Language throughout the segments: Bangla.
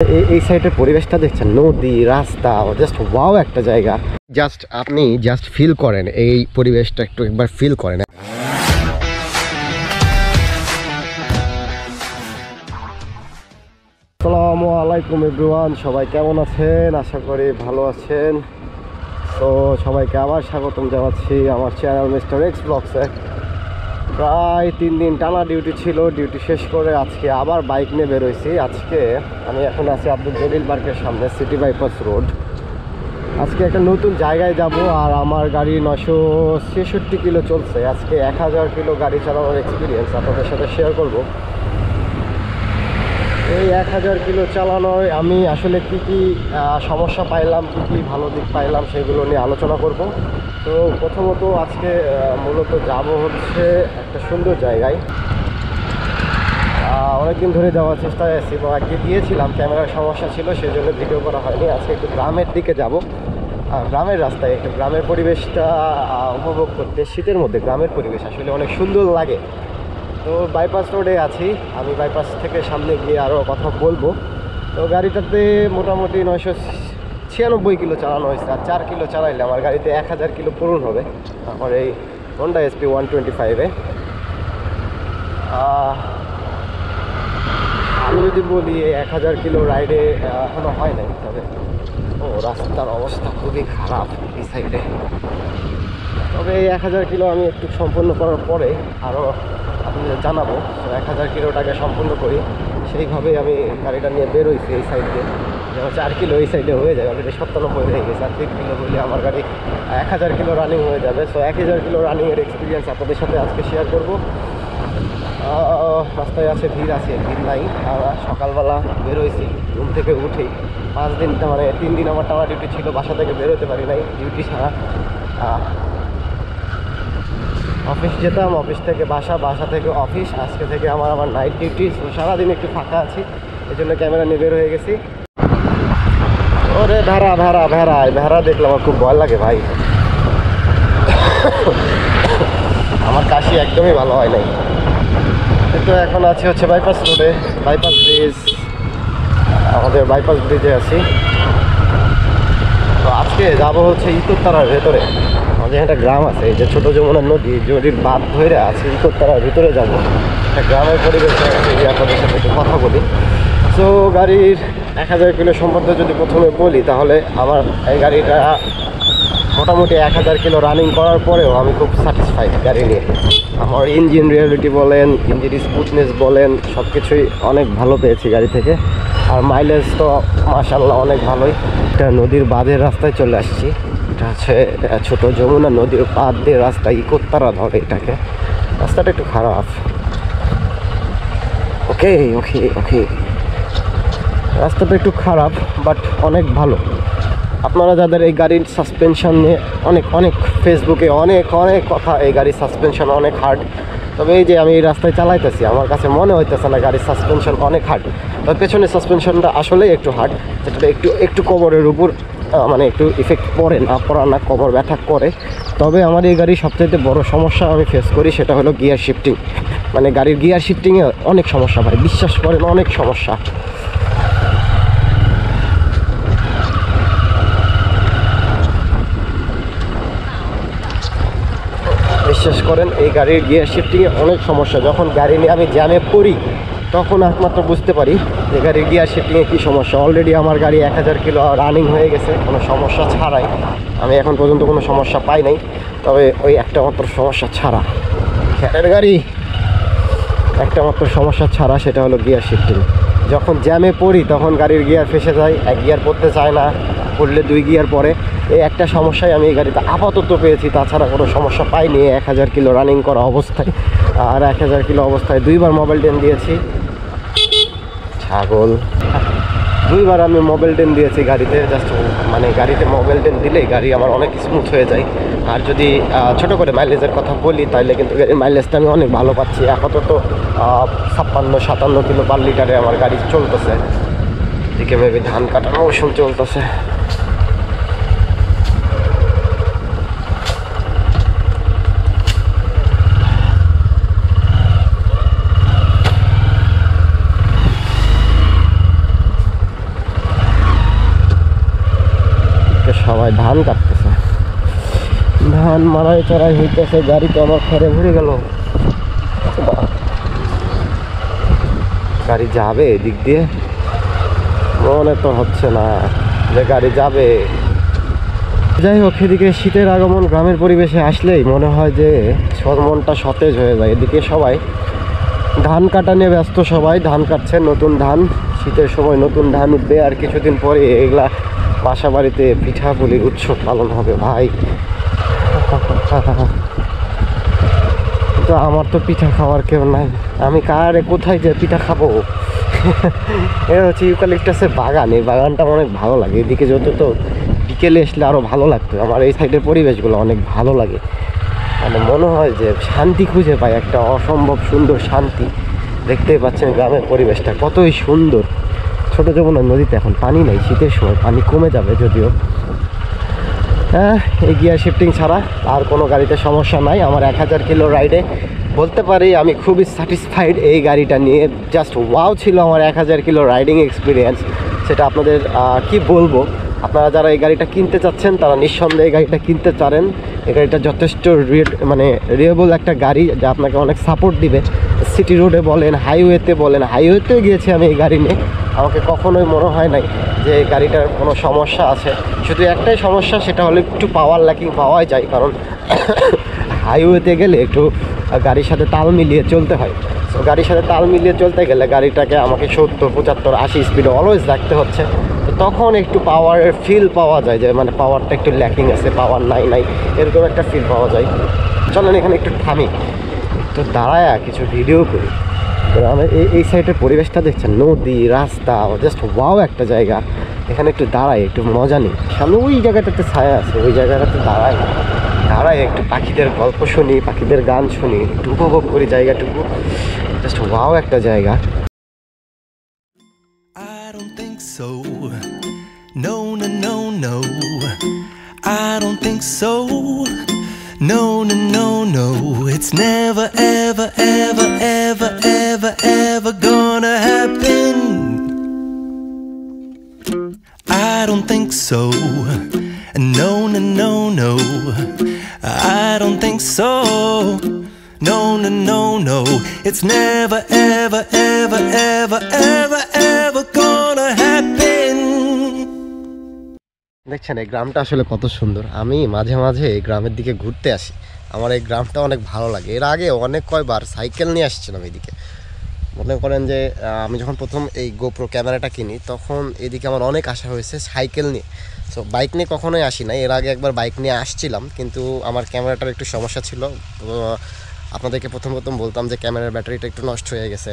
এই সাইডের পরিবেশটা দেখছেন, নদী, রাস্তা, জাস্ট ওয়াও একটা জায়গা। আপনি ফিল করেন এই পরিবেশটা, একটু একবার ফিল করেন। আসসালামু আলাইকুম এভরিওয়ান, সবাই কেমন আছেন? আশা করি ভালো আছেন। তো সবাইকে আবার স্বাগতম জানাচ্ছি আমার চ্যানেল মিস্টার এক্স ব্লগসে। প্রায় 3 দিন টানা ডিউটি ছিল, ডিউটি শেষ করে আজকে আবার বাইক নিয়ে বেরোইছি। আজকে আমি এখন আছি আব্দুল জলিল পার্কের সামনে, সিটি বাইপাস রোড। আজকে একটা নতুন জায়গায় যাব, আর আমার গাড়ি 966 কিলো চলছে। আজকে 1000 কিলো গাড়ি চালানোর এক্সপিরিয়েন্স আপনাদের সাথে শেয়ার করব। এই 1000 কিলো চালানোয় আমি আসলে কি সমস্যা পাইলাম, কি ভালো দিক পাইলাম, সেগুলো নিয়ে আলোচনা করব। তো প্রথমত আজকে মূলত যাব হচ্ছে একটা সুন্দর জায়গায়। অনেকদিন ধরে যাওয়ার চেষ্টায় আছি, এবং আগে গিয়েছিলাম, ক্যামেরার সমস্যা ছিল, সেজন্য ভিডিও করা হয়নি। আজকে একটু গ্রামের দিকে যাব, গ্রামের রাস্তায় একটু গ্রামের পরিবেশটা উপভোগ করতে। শীতের মধ্যে গ্রামের পরিবেশ আসলে অনেক সুন্দর লাগে। তো বাইপাস রোডে আছি আমি, বাইপাস থেকে সামনে গিয়ে আরও কথা বলবো। তো গাড়িটাতে মোটামুটি 996 কিলো চালানো হয়েছে, আর 4 কিলো চালাইলে আমার গাড়িতে 1000 কিলো পূরণ হবে আমার এই হন্ডা SP 125-এ। আমি যদি বলি 1000 কিলো রাইডে এখনও হয় নাই, তবে রাস্তার অবস্থা খুবই খারাপ এই সাইডে। তবে এই 1000 কিলো আমি একটু সম্পূর্ণ করার পরে আরও আপনাদের জানাবো। তো 1000 কিলোটাকে সম্পূর্ণ করি, সেইভাবেই আমি গাড়িটা নিয়ে বেরোইছি এই সাইড দিয়ে। যেমন 4 কিলো এই সাইডে হয়ে যায়, অলরেডি 97 হয়ে গেছে। আর 3 কিলো হলে আমার গাড়ি 1000 কিলো রানিং হয়ে যাবে। সো 1000 কিলো রানিংয়ের এক্সপিরিয়েন্স আপনাদের সাথে আজকে শেয়ার করব। রাস্তায় আছে ভিড় নাই। সকালবেলা বেরোইছি রুম থেকে উঠেই, 5 দিন মানে 3 দিন আমার টানা ডিউটি ছিল, বাসা থেকে বেরোতে পারি নাই ডিউটি ছাড়া। অফিস যেতাম, অফিস থেকে বাসা, বাসা থেকে অফিস। আজকে থেকে আমার নাইট ডিউটি। তো সারাদিন একটু ফাঁকা আছি, এই জন্য ক্যামেরা নিয়ে বের হয়ে গেছি। ওরে ভেড়া দেখলে আমার খুব ভয় লাগে ভাই। আমার কাশি একদমই ভালো হয় নাই। কিন্তু এখন আছি হচ্ছে বাইপাস রোডে, বাইপাস ব্রিজ, আমাদের বাইপাস ব্রিজে আছি। তো আজকে যাবো হচ্ছে ইতরতারার ভেতরে। আমাদের একটা গ্রাম আছে, এই যে ছোট যমুনা নদীর বাঁধ ধরে আছে, ইতরতারার ভিতরে যাবো। একটা গ্রামের পরিবেশ আপনাদের সাথে একটু কথা বলি। সো গাড়ির 1000 কিলো সম্বন্ধে যদি প্রথমে বলি, তাহলে আমার এই গাড়িটা মোটামুটি 1000 কিলো রানিং করার পরেও আমি খুব স্যাটিসফাইড গাড়ি নিয়ে। আমার ইঞ্জিন রিয়েলিটি বলেন, ইঞ্জিন স্মুথনেস বলেন, সব কিছুই অনেক ভালো পেয়েছি গাড়ি থেকে। আর মাইলেজ তো মাশাআল্লাহ অনেক ভালোই। এটা নদীর বাঁধের রাস্তায় চলে আসছি। এটা হচ্ছে ছোট যমুনা নদীর বাঁধ দিয়ে রাস্তা, ইকোত্তারা ধরে এটাকে। রাস্তাটা একটু খারাপ। ওকে রাস্তাটা একটু খারাপ, বাট অনেক ভালো। আপনারা যাদের এই গাড়ির সাসপেনশন নিয়ে অনেক ফেসবুকে অনেক কথা, এই গাড়ির সাসপেনশন অনেক হার্ড। তবে এই যে আমি এই রাস্তায় চালাইতেছি, আমার কাছে মনে হইতেছে না গাড়ির সাসপেনশন অনেক হার্ড। তবে পেছনের সাসপেনশনটা আসলে একটু হার্ড, যেটা একটু কোমরের উপর মানে একটু ইফেক্ট পড়ে না কোমর ব্যথা করে। তবে আমার এই গাড়ির সবচেয়ে বড় সমস্যা আমি ফেস করি, সেটা হলো গিয়ার শিফটিং। মানে গাড়ির গিয়ার শিফটিংয়ে অনেক সমস্যা ভাই, বিশ্বাস করেন অনেক সমস্যা। বিশ্বাস করেন এই গাড়ির গিয়ার শিফটিংয়ে অনেক সমস্যা। যখন গাড়ি নিয়ে আমি জ্যামে পড়ি, তখন একমাত্র বুঝতে পারি যে গাড়ির গিয়ার শিফটিংয়ে কী সমস্যা। অলরেডি আমার গাড়ি 1000 কিলো রানিং হয়ে গেছে কোনো সমস্যা ছাড়াই। আমি এখন পর্যন্ত কোনো সমস্যা পাই নাই, তবে ওই একটা মাত্র সমস্যা ছাড়া, খ্যাটের গাড়ি একটা মাত্র সমস্যা ছাড়া, সেটা হলো গিয়ার শিফটিং। যখন জ্যামে পড়ি তখন গাড়ির গিয়ার ফেসে যায়, 1 গিয়ার পড়তে চায় না, পড়লে 2 গিয়ার পরে। এই একটা সমস্যায় আমি এই গাড়িতে আপাতত পেয়েছি, তাছাড়া কোনো সমস্যা পাইনি 1000 কিলো রানিং করা অবস্থায়। আর 1000 কিলো অবস্থায় 2বার মোবাইল টেন দিয়েছি। ছাগল 2বার আমি মোবাইল টেন দিয়েছি গাড়িতে। জাস্ট মানে গাড়িতে মোবাইল টেন দিলেই গাড়ি আমার অনেক স্মুথ হয়ে যায়। আর যদি ছোটো করে মাইলেজের কথা বলি, তাহলে কিন্তু গাড়ির মাইলেজটা আমি অনেক ভালো পাচ্ছি। আপাতত 56-57 কিলো পার লিটারে আমার গাড়ি চলতেছে। এদিকে মেবি ধান কাটার মৌসুম চলতেছে। সবাই ধান কাটতেছে, ধান মারাই চড়াই হইতেছে। গাড়ি তো আমার খেরে ভরে গেল, গাড়ি যাবে এদিক দিয়ে? মনে তো হচ্ছে না যে গাড়ি যাবে। যাই হোক, এদিকে শীতের আগমন গ্রামের পরিবেশে আসলেই মনে হয় যে মনটা সতেজ হয়ে যায়। এদিকে সবাই ধান কাটা নিয়ে ব্যস্ত, সবাই ধান কাটছে, নতুন ধান, শীতের সময় নতুন ধান উঠবে। আর কিছুদিন পরে এগুলা বাসা বাড়িতে পিঠাপুলির উৎসব পালন হবে ভাই। কিন্তু আমার তো পিঠা খাওয়ার কেউ নাই, আমি কারে কোথায় যে পিঠা খাবো? এটা হচ্ছে ইউক্যালিপটাসের বাগান, এই বাগানটা অনেক ভালো লাগে। এদিকে যত তো বিকেলে আসলে আরও ভালো লাগতো। আমার এই সাইডের পরিবেশগুলো অনেক ভালো লাগে, মানে মনে হয় যে শান্তি খুঁজে পাই, একটা অসম্ভব সুন্দর শান্তি। দেখতেই পাচ্ছেন গ্রামের পরিবেশটা কতই সুন্দর। ছোটো যমুনা নদীতে এখন পানি নেই, শীতের সময় পানি কমে যাবে যদিও। হ্যাঁ, এই গিয়ার শিফটিং ছাড়া আর কোনো গাড়িতে সমস্যা নাই। আমার 1000 কিলো রাইডে বলতে পারি আমি খুবই স্যাটিসফাইড এই গাড়িটা নিয়ে। জাস্ট ওয়াও ছিল আমার 1000 কিলো রাইডিং এক্সপিরিয়েন্স, সেটা আপনাদের কি বলবো। আপনারা যারা এই গাড়িটা কিনতে চাচ্ছেন তারা নিঃসন্দেহে এই গাড়িটা কিনতে পারেন। এই গাড়িটা যথেষ্ট রিয়েবল একটা গাড়ি, যা আপনাকে অনেক সাপোর্ট দিবে। সিটি রোডে বলেন, হাইওয়েতে বলেন, হাইওয়েতে গিয়েছি আমি এই গাড়ি নিয়ে, আমাকে কখনোই মনে হয় নাই যে এই গাড়িটার কোনো সমস্যা আছে। শুধু একটাই সমস্যা, সেটা হলো একটু পাওয়ার ল্যাকিং পাওয়াই যায়, কারণ হাইওয়েতে গেলে একটু গাড়ির সাথে তাল মিলিয়ে চলতে হয়। তো গাড়ির সাথে তাল মিলিয়ে চলতে গেলে গাড়িটাকে আমাকে 70, 75, 80 স্পিডে অলওয়েজ রাখতে হচ্ছে। তো তখন একটু পাওয়ারের ফিল পাওয়া যায়, যে মানে পাওয়ারটা একটু ল্যাকিং আছে, পাওয়ার নাই এরকম একটা ফিল পাওয়া যায়। চলেন এখানে একটু থামি, একটু দাঁড়ায় কিছু ভিডিও করি। গ্রামের এই সাইডের পরিবেশটা দেখছেন, নদী, রাস্তা, জাস্ট ওয়াও একটা জায়গা। এখানে একটু দাঁড়াই, একটু মজা নিই। সামনে ওই জায়গাটাতে ছায়া আছে, ওই জায়গাটাতে দাঁড়াই একটু পাখিদের গল্প শুনি, পাখিদের গান শুনি, একটু উপভোগ করি জায়গাটুকু। জাস্ট ওয়াও একটা জায়গা। I don't think so. No, no, no, no. I don't think so. No, no, no, no. It's never, ever, ever, ever, ever, ever gonna happen. I don't think so. No, no, no, no. I don't think so. No, no, no, no. It's never, ever, ever, ever, ever, ever gonna happen. দেখছেন এই গ্রামটা আসলে কত সুন্দর। আমি মাঝে মাঝে এই গ্রামের দিকে ঘুরতে আসি, আমার এই গ্রামটা অনেক ভালো লাগে। এর আগে অনেক কয়বার সাইকেল নিয়ে আসছিলাম এদিকে। মনে করেন যে আমি যখন প্রথম এই গোপ্রো ক্যামেরাটা কিনি, তখন এদিকে আমার অনেক আশা হয়েছে সাইকেল নিয়ে। সো বাইক নিয়ে কখনোই আসি না। এর আগে একবার বাইক নিয়ে আসছিলাম, কিন্তু আমার ক্যামেরাটার একটু সমস্যা ছিল। আপনাদেরকে প্রথম বলতাম যে ক্যামেরার ব্যাটারিটা একটু নষ্ট হয়ে গেছে।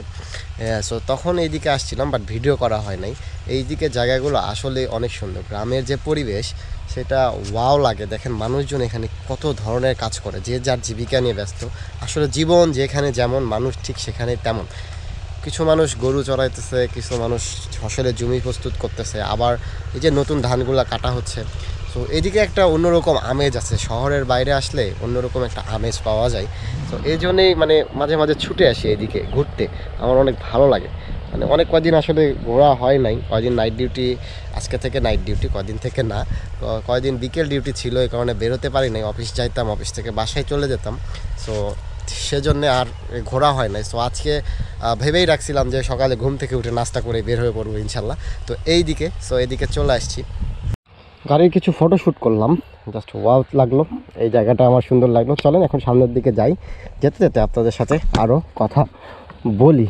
সো তখন এইদিকে আসছিলাম, বাট ভিডিও করা হয় নাই। এইদিকে জায়গাগুলো আসলে অনেক সুন্দর। গ্রামের যে পরিবেশ সেটা ওয়াও লাগে। দেখেন মানুষজন এখানে কত ধরনের কাজ করে, যে যার জীবিকা নিয়ে ব্যস্ত। আসলে জীবন যেখানে যেমন, মানুষ ঠিক সেখানে তেমন। কিছু মানুষ গরু চড়াইতেছে, কিছু মানুষ ফসলের জমি প্রস্তুত করতেছে, আবার এই যে নতুন ধানগুলো কাটা হচ্ছে। তো এদিকে একটা অন্যরকম আমেজ আছে, শহরের বাইরে আসলে অন্যরকম একটা আমেজ পাওয়া যায়। তো এই জন্যেই মানে মাঝে মাঝে ছুটে আসি এদিকে ঘুরতে, আমার অনেক ভালো লাগে। মানে অনেক কদিন আসলে ঘোরা হয় নাই, কয়দিন নাইট ডিউটি, আজকে থেকে নাইট ডিউটি, কয়দিন থেকে না, কয়দিন বিকেল ডিউটি ছিল, এই কারণে বেরোতে পারি নাই। অফিস যাইতাম, অফিস থেকে বাসায় চলে যেতাম। সো সেজন্যে আর ঘোরা হয় নাই। সো আজকে ভেবেই রাখছিলাম যে সকালে ঘুম থেকে উঠে নাস্তা করে বের হয়ে পড়বো ইনশাল্লাহ। তো এইদিকে এইদিকে চলে আসছি। গাড়ির কিছু ফটোশ্যুট করলাম, জাস্ট ওয়াও লাগলো, এই জায়গাটা আমার সুন্দর লাগলো। চলেন এখন সামনের দিকে যাই, যেতে যেতে আপনাদের সাথে আরও কথা বলি।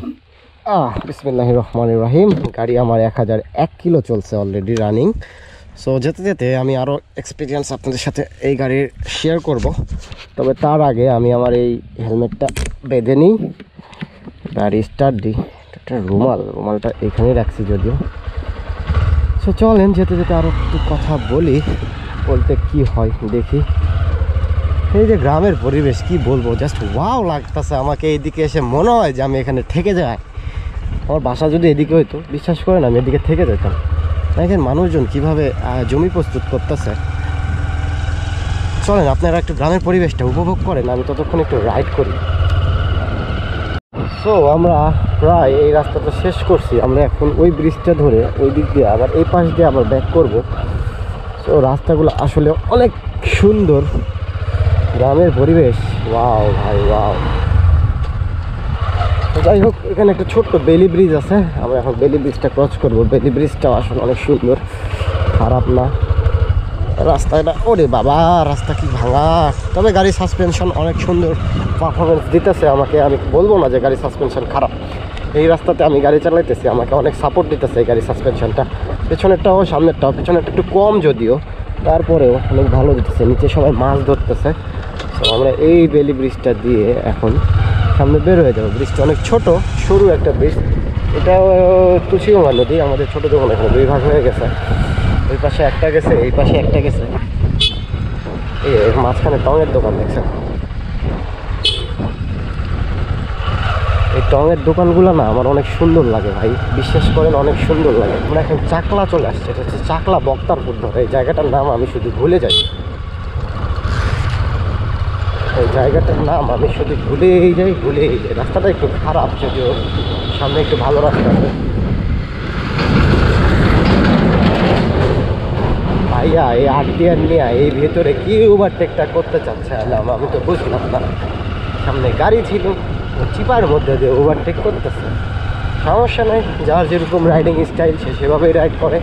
বিসমিল্লাহির রহমানির রহিম। গাড়ি আমার 1001 কিলো চলছে অলরেডি রানিং। সো যেতে যেতে আমি আরও এক্সপিরিয়েন্স আপনাদের সাথে এই গাড়ির শেয়ার করব। তবে তার আগে আমি আমার এই হেলমেটটা বেঁধে নিই, গাড়ি স্টার্ট দিই। একটা রুমালটা এখানেই রাখছি যদিও। সো চলেন যেতে যেতে আরও একটু কথা বলতে কি হয় দেখি। এই যে গ্রামের পরিবেশ কি বলবো, জাস্ট ওয়াও লাগতেছে আমাকে। এইদিকে এসে মনে হয় যে আমি এখানে থেকে যাই। আমার বাসা যদি এদিকে হইতো, বিশ্বাস করেন আমি এদিকে থেকে যেতাম। দেখেন মানুষজন কীভাবে জমি প্রস্তুত করতেছে। চলেন আপনারা একটু গ্রামের পরিবেশটা উপভোগ করেন, আমি ততক্ষণ একটু রাইড করি। সো আমরা প্রায় এই রাস্তাটা শেষ করছি। আমরা এখন ওই ব্রিজটা ধরে ওই দিক দিয়ে আবার এই পাশ দিয়ে আবার ব্যাক করব। তো রাস্তাগুলো আসলে অনেক সুন্দর, গ্রামের পরিবেশ। ওয়াও ভাই ওয়াও। তো যাই হোক, এখানে একটা ছোট্ট বেলি ব্রিজ আছে, আমরা এখন বেলি ব্রিজটা ক্রস করবো। বেলি ব্রিজটাও আসলে অনেক সুন্দর, খারাপ না রাস্তাটা। ওরে বাবা, রাস্তা কি ভাঙা! তবে গাড়ি সাসপেনশন অনেক সুন্দর পারফরমেন্স দিতেছে আমাকে। আমি বলবো না যে গাড়ি সাসপেনশন খারাপ। এই রাস্তাতে আমি গাড়ি চালাইতেছি, আমাকে অনেক সাপোর্ট দিতেছে এই গাড়ি সাসপেনশনটা। পেছনেরটাও সামনেরটাও, পেছনেরটা একটু কম যদিও, তারপরেও অনেক ভালো দিতেছে। নিচে সবাই মাছ ধরতেছে। তো আমরা এই বেলি ব্রিজটা দিয়ে এখন সামনে বের হয়ে যাবো। ব্রিজটা অনেক ছোট, সরু একটা ব্রিজ। এটাও তুলসীগঙ্গা নদী। আমাদের ছোটো যখন এখানে 2 ভাগ হয়ে গেছে, ওই পাশে একটা গেছে, এই পাশে একটা গেছে। এই মাঝখানে টঙের দোকান দেখছেন? এই টঙের দোকানগুলো না আমার অনেক সুন্দর লাগে ভাই, বিশ্বাস করেন অনেক সুন্দর লাগে। আমরা এখন চাকলা চলে আসছে, এটা হচ্ছে চাকলা বক্তারপুর ধরে। এই জায়গাটার নাম আমি শুধু ভুলে যাই, এই জায়গাটার নাম আমি শুধু ভুলেই যাই। রাস্তাটা একটু খারাপ, যদিও সামনে একটু ভালো রাস্তা আছে। ভাইয়া এই আরটিআর নিয়ে এই ভেতরে কি ওভারটেকটা করতে চাচ্ছে আমি তো বুঝলাম না। সামনে গাড়ি ছিল, চিপার মধ্যে যে ওভারটেক করতেছে। সমস্যা নেই, যার যেরকম রাইডিং স্টাইল সে সেভাবেই রাইড করে।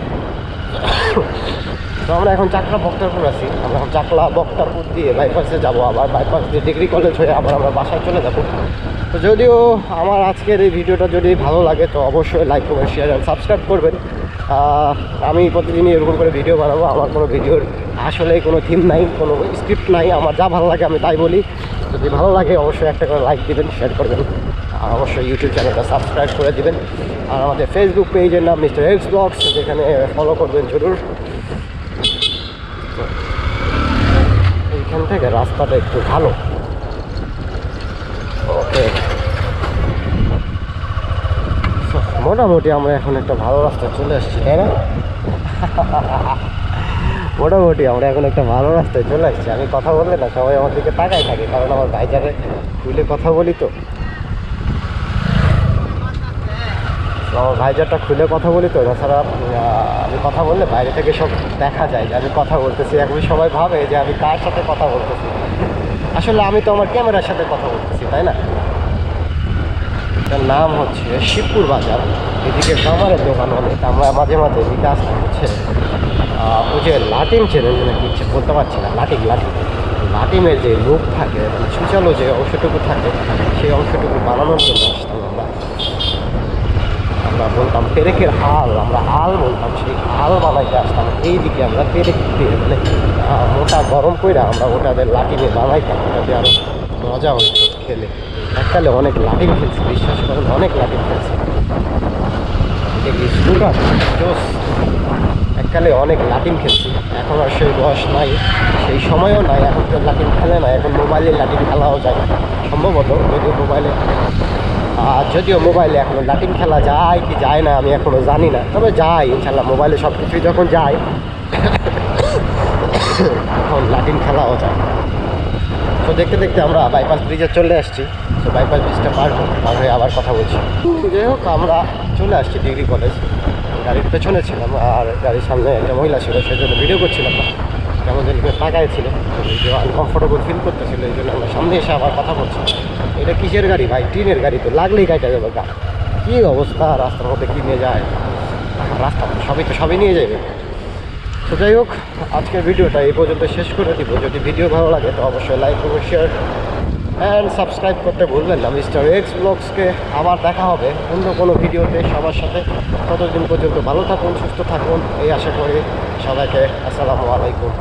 তো আমরা এখন চাকলা বক্তারপুর আছি। আমরা এখন চাকলা বক্তারপুর দিয়ে বাইপাসে যাব, আবার বাইপাস দিয়ে ডিগ্রি কলেজ হয়ে আবার আমরা বাসায় চলে যাব। তো যদিও আমার আজকের এই ভিডিওটা যদি ভালো লাগে তো অবশ্যই লাইক করবেন, শেয়ার আর সাবস্ক্রাইব করবেন। আমি প্রতিদিনই এরকম করে ভিডিও বানাবো। আমার কোনো ভিডিওর আসলে কোনো থিম নাই, কোনো স্ক্রিপ্ট নাই। আমার যা ভালো লাগে আমি তাই বলি। যদি ভালো লাগে অবশ্যই একটা করে লাইক দিবেন, শেয়ার করবেন, আর অবশ্যই ইউটিউব চ্যানেলটা সাবস্ক্রাইব করে দিবেন। আর আমাদের ফেসবুক পেজের নাম মিস্টার এক্স ব্লগস, যেখানে ফলো করবেন জরুর। এইখান থেকে রাস্তাটা একটু ভালো। ওকে, মোটামুটি আমরা এখন একটা ভালো রাস্তায় চলে আসছি, তাই না? মোটামুটি আমরা এখন একটা ভালো রাস্তায় চলে আসছি। আমি কথা বললে না সবাই আমার দিকে তাকায় থাকে, কারণ আমার ভাইজারে খুলে কথা বলি। তো আমার ভাইজারটা খুলে কথা বলি, তো তাছাড়া আমি কথা বললে বাইরে থেকে সব দেখা যায় যে আমি কথা বলতেছি। এখন সবাই ভাবে যে আমি কার সাথে কথা বলতেছি, আসলে আমি তো আমার ক্যামেরার সাথে কথা বলতেছি, তাই না? এটার নাম হচ্ছে শিবপুর বাজার। এদিকে খাবারের দোকান অনেক। আমরা মাঝে মাঝে এদিকে আসতে হচ্ছে ওই যে লাটিম চেনেন নাকি বলতে পারছি না, লাটিমের যে লোক থাকে, মানে ছুচালো যে অংশটুকু থাকে, সেই অংশটুকু বানানোর জন্য আসতাম আমরা বলতাম পেরেকের আল, আমরা আল বলতাম, সেই আল বানাইতে আসতাম। এইদিকে আমরা পেরেক দিয়ে মানে মোটা গরম করে আমরা ওটাদের লাটিমে বানাইতাম। ওটাতে আরও মজা হইতো খেলে। এককালে অনেক লাটিম খেলছি, বিশ্বাস করেন অনেক লাটিম খেলছি। স্কুটার জোস, এককালে অনেক লাটিম খেলছি। এখন আর সেই বয়স নাই, সেই সময়ও নাই। এখন তো লাটিম খেলে না, এখন মোবাইলে লাটিম খেলাও যায় সম্ভবত। যদিও মোবাইলে এখনও লাটিম খেলা যায় কি যায় না আমি এখনও জানি না, তবে যাই ইনশাল্লাহ। মোবাইলে সব কিছুই যখন যায় এখন লাটিম খেলাও যায়। তো দেখতে দেখতে আমরা বাইপাস ব্রিজে চলে আসছি। তো বাইপাস ব্রিজটা পার হয়ে আবার কথা বলছি। যাই হোক, আমরা চলে আসছি ডিগ্রি কলেজ। গাড়ির পেছনে ছিলাম, আর গাড়ির সামনে একটা মহিলা ছিল, সেই জন্য ভিডিও করছিলাম না। কেমন যেন তাকায় ছিল, ভিডিও আনকমফোর্টেবল ফিল করতেছিল, এই জন্য আমরা সামনে এসে আবার কথা বলছি। এটা কিসের গাড়ি ভাই? টিনের গাড়ি, তো লাগলেই কাটা যাবে গা। কী অবস্থা রাস্তার মধ্যে, কী নিয়ে যায় রাস্তা, সবই নিয়ে যাবে। তো যাই হোক, আজকের ভিডিওটা এই পর্যন্ত শেষ করে দিব। যদি ভিডিও ভালো লাগে তো অবশ্যই লাইক করুন, শেয়ার অ্যান্ড সাবস্ক্রাইব করতে ভুলবেন না। মিস্টার এক্স ব্লগসকে আবার দেখা হবে অন্য কোনো ভিডিওতে সবার সাথে। ততদিন পর্যন্ত ভালো থাকুন, সুস্থ থাকুন, এই আশা করি। সবাইকে আসসালামু আলাইকুম।